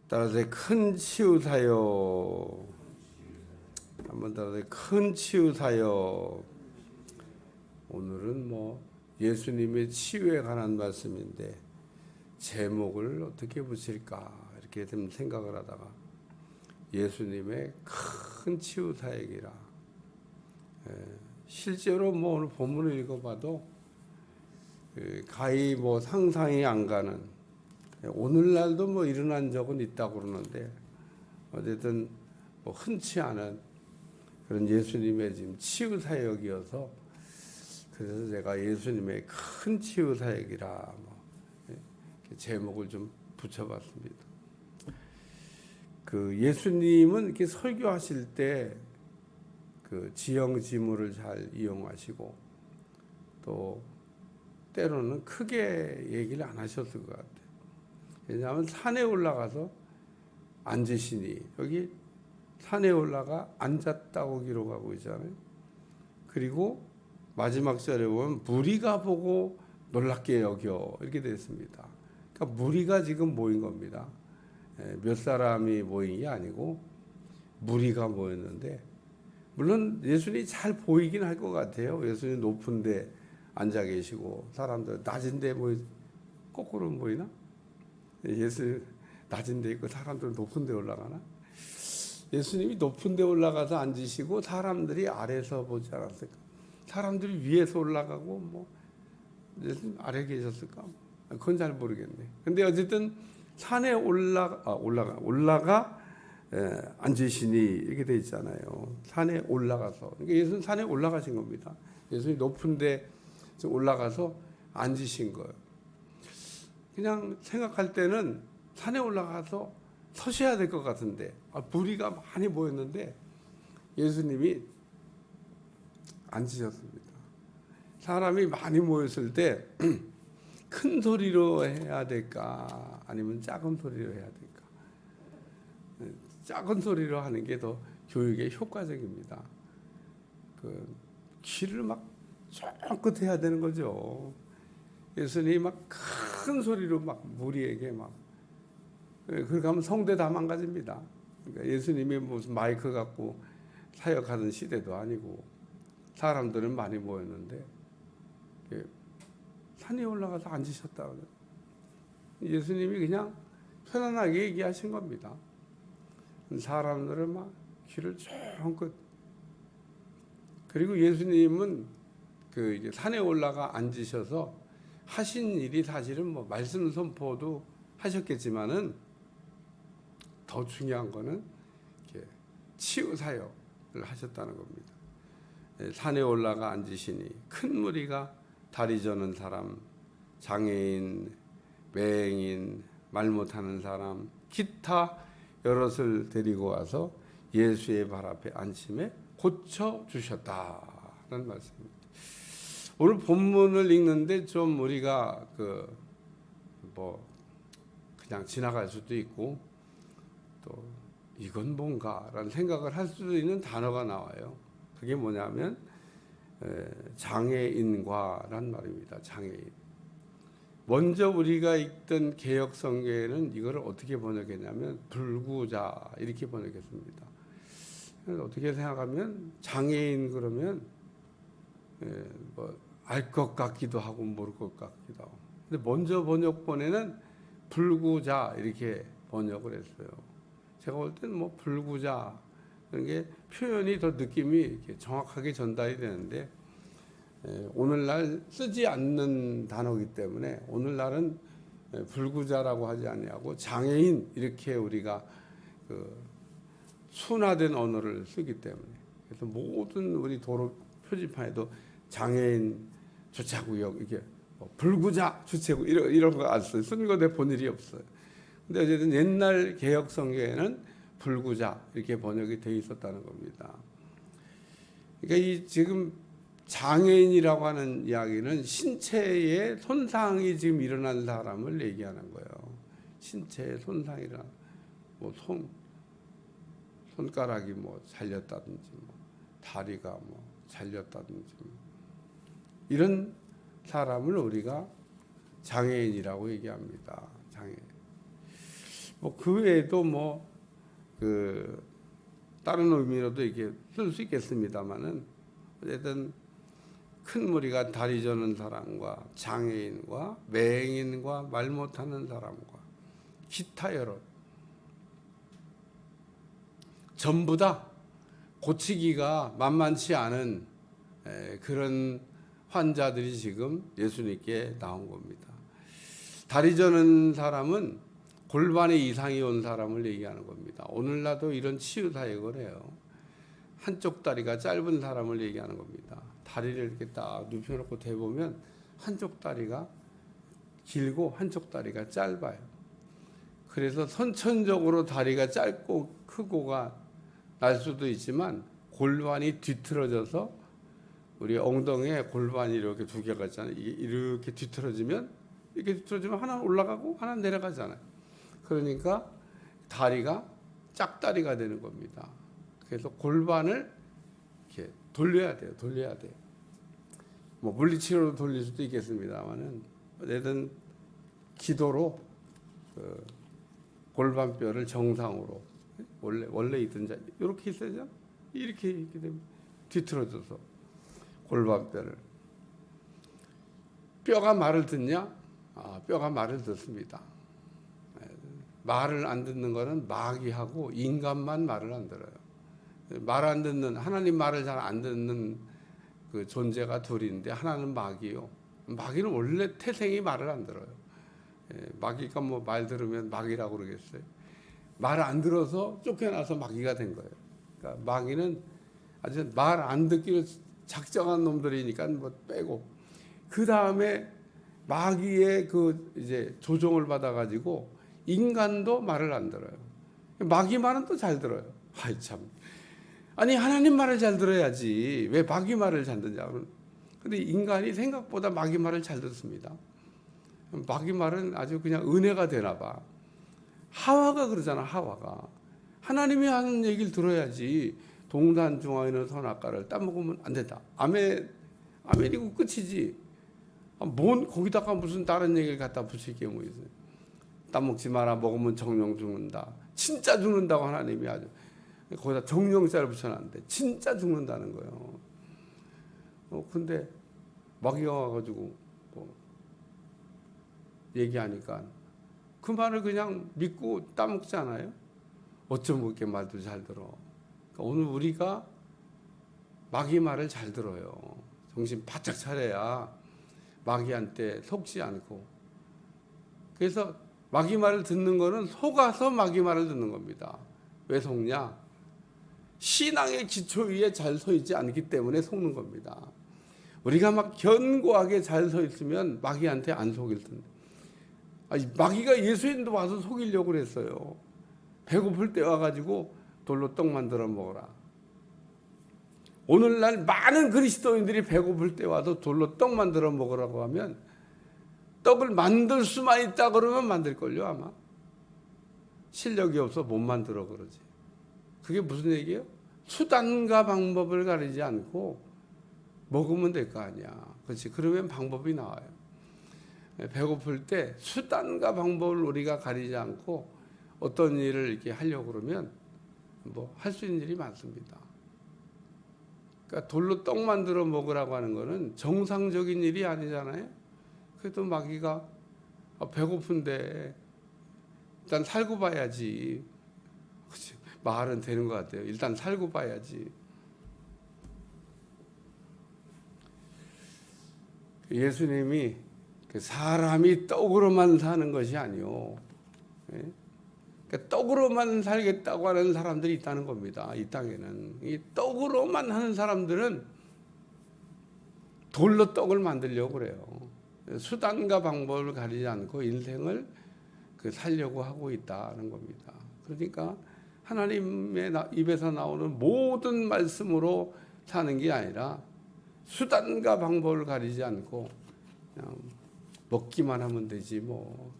따라서 큰 치유사요. 한번 따라서 큰 치유사요. 오늘은 예수님의 치유에 관한 말씀인데 제목을 어떻게 붙일까 이렇게 좀 생각을 하다가 예수님의 큰 치유사역이라. 실제로 오늘 본문을 읽어봐도 가히 상상이 안 가는, 오늘날도 일어난 적은 있다고 그러는데 어쨌든 흔치 않은 그런 예수님의 지금 치유 사역이어서, 그래서 제가 예수님의 큰 치유 사역이라 제목을 좀 붙여봤습니다. 그 예수님은 이렇게 설교하실 때 그 지형지물을 잘 이용하시고 또 때로는 크게 얘기를 안 하셨을 것 같아요. 왜냐하면 산에 올라가서 앉으시니, 여기 산에 올라가 앉았다고 기록하고 있잖아요. 그리고 마지막 절에 보면 무리가 보고 놀랍게 여겨 이렇게 되어 있습니다. 그러니까 무리가 지금 모인 겁니다. 몇 사람이 모인 게 아니고 무리가 모였는데, 물론 예수님이 잘 보이긴 할 것 같아요. 예수님 높은 데 앉아 계시고 사람들 낮은 데 거꾸로 보이나? 예수 낮은 데 있고 사람들 높은 데 올라가나? 예수님이 높은 데 올라가서 앉으시고 사람들이 아래서 보지 않았을까? 사람들이 위에서 올라가고 예수님 아래 계셨을까? 그건 잘 모르겠네. 근데 어쨌든 산에 올라가 앉으시니 이렇게 돼 있잖아요. 산에 올라가서. 그러니까 예수는 산에 올라가신 겁니다. 예수님이 높은 데 올라가서 앉으신 거예요. 그냥 생각할 때는 산에 올라가서 서셔야 될 것 같은데, 무리가 많이 모였는데 예수님이 앉으셨습니다. 사람이 많이 모였을 때 큰 소리로 해야 될까 아니면 작은 소리로 해야 될까? 작은 소리로 하는 게 더 교육에 효과적입니다. 귀를 쫑긋 해야 되는 거죠. 예수님이 큰 소리로 무리에게 그렇게 하면 성대 다 망가집니다. 그러니까 예수님이 무슨 마이크 갖고 사역하던 시대도 아니고 사람들은 많이 모였는데 산에 올라가서 앉으셨다. 예수님이 그냥 편안하게 얘기하신 겁니다. 사람들은 귀를 쫑긋. 그리고 예수님은 이제 산에 올라가 앉으셔서 하신 일이 사실은 말씀 선포도 하셨겠지만은 더 중요한 거는 치유 사역을 하셨다는 겁니다. 산에 올라가 앉으시니 큰 무리가 다리 저는 사람, 장애인, 맹인, 말 못하는 사람, 기타 여럿을 데리고 와서 예수의 발 앞에 앉힘에 고쳐 주셨다는 말씀입니다. 오늘 본문을 읽는데 좀 우리가 그냥 지나갈 수도 있고 또 이건 뭔가라는 생각을 할 수도 있는 단어가 나와요. 그게 뭐냐면 장애인과란 말입니다. 장애인. 먼저 우리가 읽던 개역 성경에는 이걸 어떻게 번역했냐면 불구자 이렇게 번역했습니다. 어떻게 생각하면 장애인 그러면 알 것 같기도 하고 모를 것 같기도 하고. 근데 먼저 번역본에는 불구자 이렇게 번역을 했어요. 제가 볼 때는 불구자 그런 게 표현이 더 느낌이 이렇게 정확하게 전달이 되는데, 오늘날 쓰지 않는 단어이기 때문에 오늘날은 불구자라고 하지 아니하고 장애인 이렇게 우리가 순화된 언어를 쓰기 때문에, 그래서 모든 우리 도로 표지판에도 장애인 주차구역 이게 불구자 주차구역 이런 거 안 써요. 쓴 거 내 본 일이 없어요. 근데 어쨌든 옛날 개역 성경에는 불구자 이렇게 번역이 돼 있었다는 겁니다. 그러니까 이 지금 장애인이라고 하는 이야기는 신체의 손상이 지금 일어난 사람을 얘기하는 거예요. 신체의 손상이라 손가락이 잘렸다든지 다리가 잘렸다든지 이런 사람을 우리가 장애인이라고 얘기합니다. 장애인. 뭐 그 외에도 뭐 그 다른 의미로도 이렇게 쓸 수 있겠습니다만은 어쨌든 큰 무리가 다리 저는 사람과 장애인과 맹인과 말 못하는 사람과 기타 여러 전부 다 고치기가 만만치 않은 그런 환자들이 지금 예수님께 나온 겁니다. 다리 저는 사람은 골반에 이상이 온 사람을 얘기하는 겁니다. 오늘날도 이런 치유 사역을 해요. 한쪽 다리가 짧은 사람을 얘기하는 겁니다. 다리를 이렇게 딱 눕혀놓고 대보면 한쪽 다리가 길고 한쪽 다리가 짧아요. 그래서 선천적으로 다리가 짧고 크고가 날 수도 있지만 골반이 뒤틀어져서 우리 엉덩이에 골반이 이렇게 두 개가 있잖아요. 이렇게 뒤틀어지면 하나는 올라가고 하나는 내려가잖아요. 그러니까 다리가 짝다리가 되는 겁니다. 그래서 골반을 이렇게 돌려야 돼요. 뭐 물리치료로 돌릴 수도 있겠습니다만은 어쨌든 기도로 그 골반뼈를 정상으로 원래 있던 자리 이렇게 있어야죠. 이렇게 되면 뒤틀어져서 골반뼈를 뼈가 말을 듣냐? 뼈가 말을 듣습니다. 말을 안 듣는 거는 마귀하고 인간만 말을 안 들어요. 말 안 듣는 하나님 말을 잘 안 듣는 그 존재가 둘인데 하나는 마귀요. 마귀는 원래 태생이 말을 안 들어요. 마귀가 뭐 말 들으면 마귀라고 그러겠어요. 말 안 들어서 쫓겨나서 마귀가 된 거예요. 그러니까 마귀는 아주 말 안 듣기로 작정한 놈들이니까 뭐 빼고 그 다음에 마귀의 그 이제 조종을 받아가지고 인간도 말을 안 들어요. 마귀 말은 또 잘 들어요. 아이 참. 아니 하나님 말을 잘 들어야지 왜 마귀 말을 잘 듣냐. 근데 인간이 생각보다 마귀 말을 잘 듣습니다. 마귀 말은 아주 그냥 은혜가 되나 봐. 하와가 그러잖아. 하와가 하나님이 하는 얘기를 들어야지. 동산 중앙에는 선악과를 따먹으면 안 된다. 아멘이고 끝이지. 뭔 거기다가 무슨 다른 얘기를 갖다 붙일 게 뭐 있어요. 따먹지 마라. 먹으면 정령 죽는다. 진짜 죽는다고 하나님이 아주 거기다 정령자를 붙여놨는데 진짜 죽는다는 거예요. 근데 마귀가 와가지고 뭐 얘기하니까 그 말을 그냥 믿고 따먹잖아요. 어쩜 그렇게 말도 잘 들어. 그러니까 오늘 우리가 마귀 말을 잘 들어요. 정신 바짝 차려야 마귀한테 속지 않고. 그래서 마귀 말을 듣는 거는 속아서 마귀 말을 듣는 겁니다. 왜 속냐? 신앙의 기초 위에 잘 서 있지 않기 때문에 속는 겁니다. 우리가 막 견고하게 잘 서 있으면 마귀한테 안 속일 텐데. 마귀가 예수님도 와서 속이려고 그랬어요. 배고플 때 와가지고 돌로 떡 만들어 먹어라. 오늘날 많은 그리스도인들이 배고플 때 와서 돌로 떡 만들어 먹으라고 하면 떡을 만들 수만 있다 그러면 만들걸요 아마. 실력이 없어 못 만들어 그러지. 그게 무슨 얘기예요? 수단과 방법을 가리지 않고 먹으면 될 거 아니야. 그렇지? 그러면 방법이 나와요. 배고플 때 수단과 방법을 우리가 가리지 않고 어떤 일을 이렇게 하려고 그러면 뭐 할 수 있는 일이 많습니다. 그러니까 돌로 떡 만들어 먹으라고 하는 거는 정상적인 일이 아니잖아요. 그래도 마귀가 배고픈데 일단 살고 봐야지. 그치? 말은 되는 것 같아요. 일단 살고 봐야지. 예수님이 사람이 떡으로만 사는 것이 아니요. 그러니까 떡으로만 살겠다고 하는 사람들이 있다는 겁니다. 이 땅에는. 이 떡으로만 하는 사람들은 돌로 떡을 만들려고 그래요. 수단과 방법을 가리지 않고 인생을 살려고 하고 있다는 겁니다. 그러니까 하나님의 입에서 나오는 모든 말씀으로 사는 게 아니라 수단과 방법을 가리지 않고 그냥 먹기만 하면 되지 뭐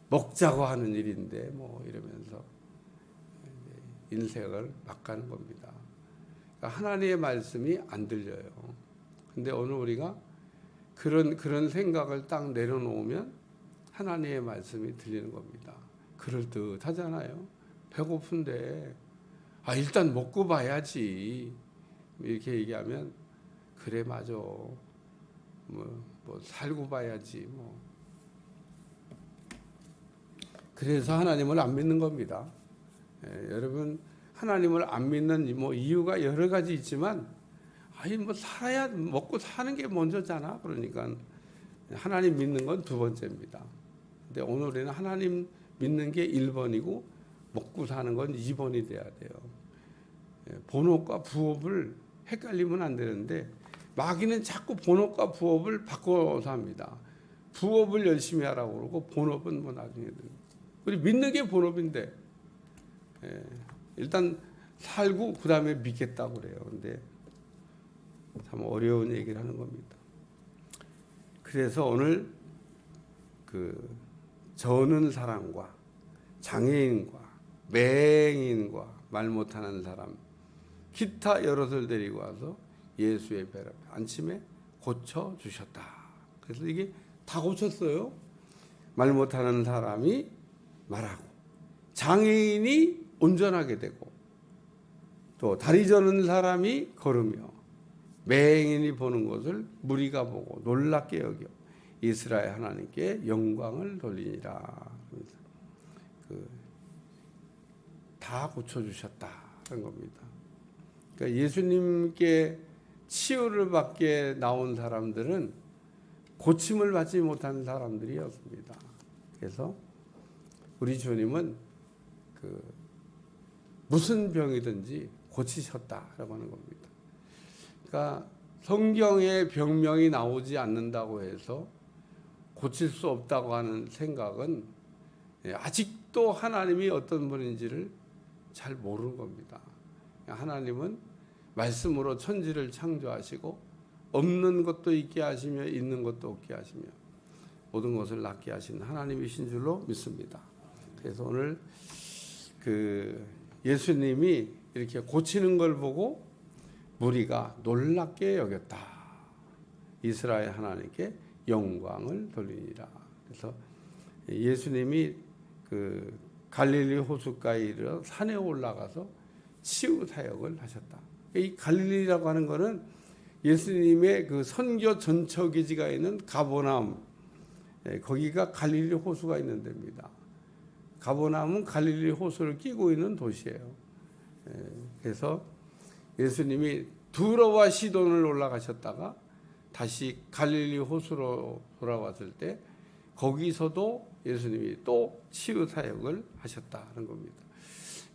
먹자고 하는 일인데 뭐 이러면서 인생을 막 가는 겁니다. 그러니까 하나님의 말씀이 안 들려요. 근데 오늘 우리가 그런 생각을 딱 내려놓으면 하나님의 말씀이 들리는 겁니다. 그럴듯하잖아요. 배고픈데 일단 먹고 봐야지 이렇게 얘기하면 그래 맞아 뭐 살고 봐야지 뭐. 그래서 하나님을 안 믿는 겁니다. 여러분 하나님을 안 믿는 이유가 여러 가지 있지만 살아야 먹고 사는 게 먼저잖아. 그러니까 하나님 믿는 건 두 번째입니다. 근데 오늘은 하나님 믿는 게 1번이고 먹고 사는 건 2번이 돼야 돼요. 본업과 부업을 헷갈리면 안 되는데 마귀는 자꾸 본업과 부업을 바꿔서 합니다. 부업을 열심히 하라고 그러고 본업은 나중에 우리 믿는 게 본업인데 일단 살고 그 다음에 믿겠다고 그래요. 근데 참 어려운 얘기를 하는 겁니다. 그래서 오늘 저는 사람과 장애인과 맹인과 말 못하는 사람 기타 여럿을 데리고 와서 예수의 배 앞에 안침에 고쳐주셨다. 그래서 이게 다 고쳤어요. 말 못하는 사람이 말하고 장애인이 운전하게 되고 또 다리 저는 사람이 걸으며 맹인이 보는 것을 무리가 보고 놀랍게 여겨 이스라엘 하나님께 영광을 돌리니라. 다 고쳐주셨다는 겁니다. 그러니까 예수님께 치유를 받게 나온 사람들은 고침을 받지 못한 사람들이었습니다. 그래서 우리 주님은 무슨 병이든지 고치셨다라고 하는 겁니다. 그러니까 성경에 병명이 나오지 않는다고 해서 고칠 수 없다고 하는 생각은 아직도 하나님이 어떤 분인지를 잘 모르는 겁니다. 하나님은 말씀으로 천지를 창조하시고 없는 것도 있게 하시며 있는 것도 없게 하시며 모든 것을 낫게 하신 하나님이신 줄로 믿습니다. 그래서 오늘 예수님이 이렇게 고치는 걸 보고 무리가 놀랍게 여겼다. 이스라엘 하나님께 영광을 돌리니라. 그래서 예수님이 갈릴리 호숫가에 이르러 산에 올라가서 치유 사역을 하셨다. 이 갈릴리라고 하는 것은 예수님의 선교 전처 기지가 있는 가버나움, 거기가 갈릴리 호수가 있는 데입니다. 가버나움은 갈릴리 호수를 끼고 있는 도시예요. 그래서 예수님이 두로와 시돈을 올라가셨다가 다시 갈릴리 호수로 돌아왔을 때 거기서도 예수님이 또 치유 사역을 하셨다는 겁니다.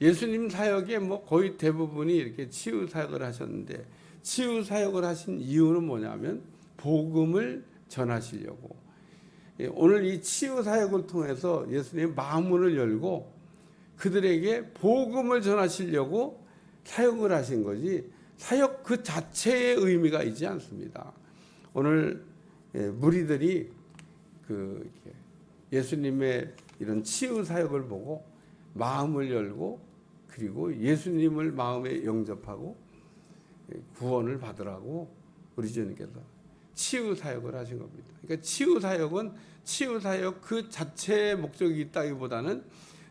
예수님 사역의 거의 대부분이 이렇게 치유 사역을 하셨는데 치유 사역을 하신 이유는 뭐냐면 복음을 전하시려고. 오늘 이 치유 사역을 통해서 예수님이 마음문을 열고 그들에게 복음을 전하시려고 사역을 하신 거지 사역 그 자체의 의미가 있지 않습니다. 오늘 무리들이 예수님의 이런 치유 사역을 보고 마음을 열고 그리고 예수님을 마음에 영접하고 구원을 받으라고 우리 주님께서 치유 사역을 하신 겁니다. 그러니까 치유 사역은 치유 사역 그 자체의 목적이 있다기보다는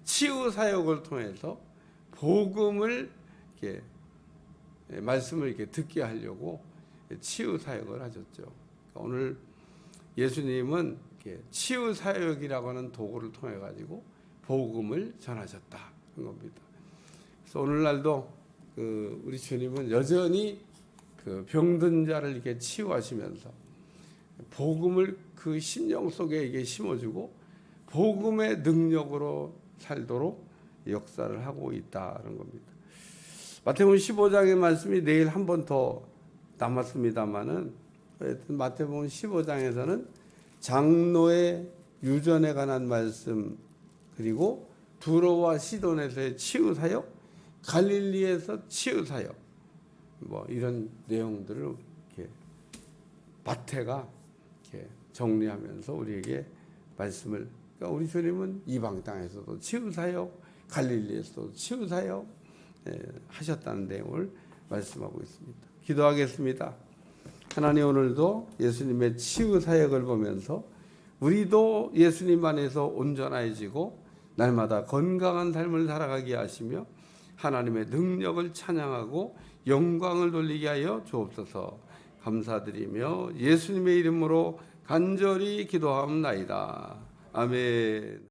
치유 사역을 통해서 복음을 이렇게 말씀을 이렇게 듣게 하려고 치유 사역을 하셨죠. 오늘 예수님은 이렇게 치유 사역이라고 하는 도구를 통해 가지고 복음을 전하셨다는 겁니다. 그래서 오늘날도 우리 주님은 여전히 병든 자를 이렇게 치유하시면서 복음을 그 심령 속에 이게 심어주고 복음의 능력으로 살도록 역사를 하고 있다는 겁니다. 마태복음 15장의 말씀이 내일 한 번 더 남았습니다만은 마태복음 15장에서는 장로의 유전에 관한 말씀 그리고 두로와 시돈에서의 치유 사역, 갈릴리에서 치유 사역 이런 내용들을 이렇게 마태가 이렇게 정리하면서 우리에게 말씀을 그러니까 우리 주님은 이방 땅에서도 치유 사역, 갈릴리에서도 치유 사역 하셨다는 내용을 말씀하고 있습니다. 기도하겠습니다. 하나님 오늘도 예수님의 치유 사역을 보면서 우리도 예수님 안에서 온전해지고 날마다 건강한 삶을 살아가게 하시며 하나님의 능력을 찬양하고 영광을 돌리게 하여 주옵소서. 감사드리며 예수님의 이름으로 간절히 기도하옵나이다. 아멘.